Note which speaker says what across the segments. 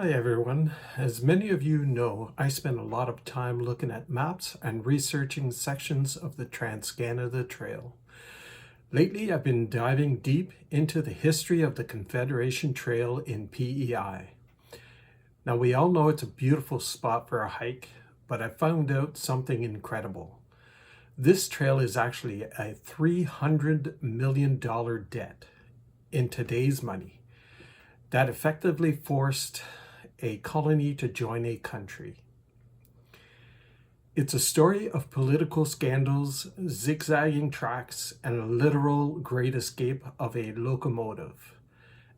Speaker 1: Hi everyone. As many of you know, I spend a lot of time looking at maps and researching sections of the Trans-Canada Trail. Lately, I've been diving deep into the history of the Confederation Trail in PEI. Now, we all know it's a beautiful spot for a hike, but I found out something incredible. This trail is actually a $300 million debt in today's money that effectively forced a colony to join a country. It's a story of political scandals, zigzagging tracks, and a literal great escape of a locomotive.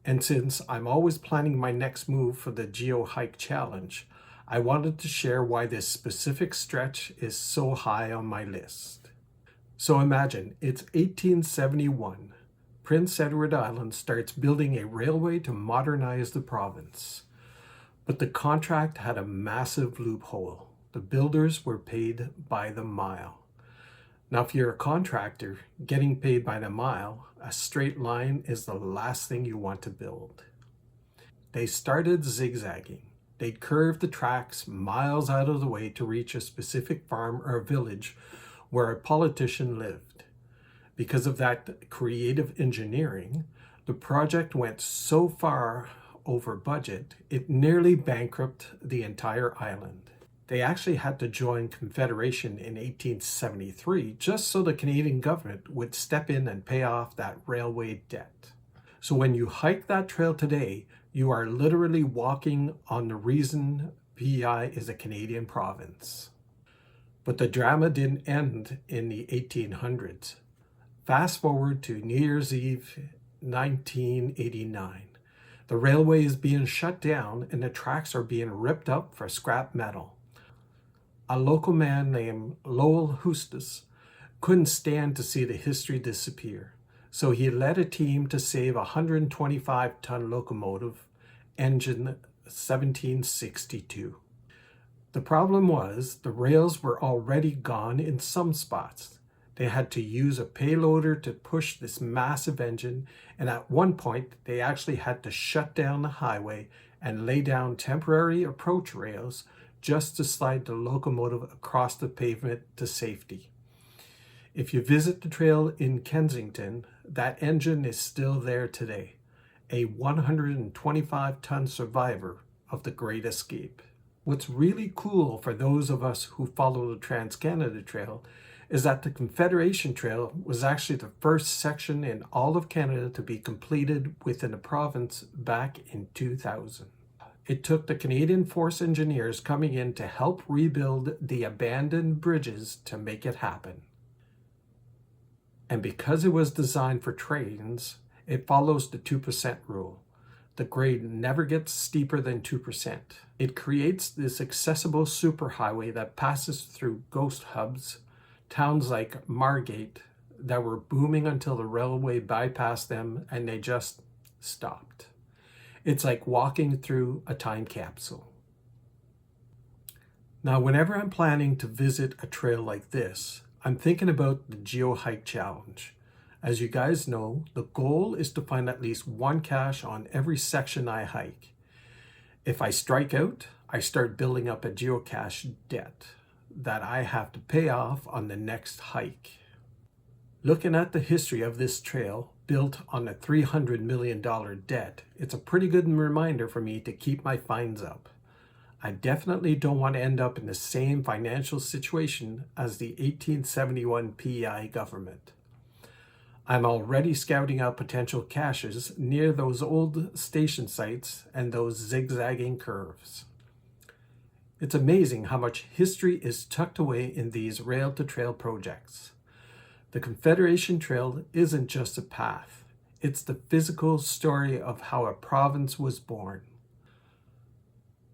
Speaker 1: And since I'm always planning my next move for the Geo Hike Challenge, I wanted to share why this specific stretch is so high on my list. So imagine, it's 1871. Prince Edward Island starts building a railway to modernize the province. But the contract had a massive loophole. The builders were paid by the mile. Now, if you're a contractor, getting paid by the mile, a straight line is the last thing you want to build. They started zigzagging. They'd curve the tracks miles out of the way to reach a specific farm or village where a politician lived. Because of that creative engineering, the project went so far over budget, it nearly bankrupted the entire island. They actually had to join Confederation in 1873 just so the Canadian government would step in and pay off that railway debt. So when you hike that trail today, you are literally walking on the reason PEI is a Canadian province. But the drama didn't end in the 1800s. Fast forward to New Year's Eve 1989. The railway is being shut down and the tracks are being ripped up for scrap metal. A local man named Lowell Hustis couldn't stand to see the history disappear, so he led a team to save a 125-ton locomotive, engine 1762. The problem was the rails were already gone in some spots. They had to use a payloader to push this massive engine, and at one point they actually had to shut down the highway and lay down temporary approach rails just to slide the locomotive across the pavement to safety. If you visit the trail in Kensington, that engine is still there today, a 125-ton survivor of the Great Escape. What's really cool for those of us who follow the Trans-Canada Trail is that the Confederation Trail was actually the first section in all of Canada to be completed within a province back in 2000. It took the Canadian Force engineers coming in to help rebuild the abandoned bridges to make it happen. And because it was designed for trains, it follows the 2% rule. The grade never gets steeper than 2%. It creates this accessible superhighway that passes through ghost hubs, towns like Margate that were booming until the railway bypassed them and they just stopped. It's like walking through a time capsule. Now, whenever I'm planning to visit a trail like this, I'm thinking about the Geo Hike Challenge. As you guys know, the goal is to find at least one cache on every section I hike. If I strike out, I start building up a geocache debt that I have to pay off on the next hike. Looking at the history of this trail, built on a $300 million debt, it's a pretty good reminder for me to keep my finds up. I definitely don't want to end up in the same financial situation as the 1871 PEI government. I'm already scouting out potential caches near those old station sites and those zigzagging curves. It's amazing how much history is tucked away in these rail-to-trail projects. The Confederation Trail isn't just a path. It's the physical story of how a province was born.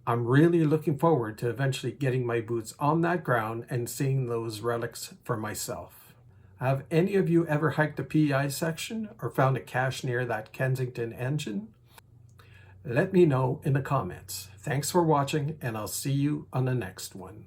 Speaker 1: I'm really looking forward to eventually getting my boots on that ground and seeing those relics for myself. Have any of you ever hiked the PEI section or found a cache near that Kensington engine? Let me know in the comments. Thanks for watching, and I'll see you on the next one.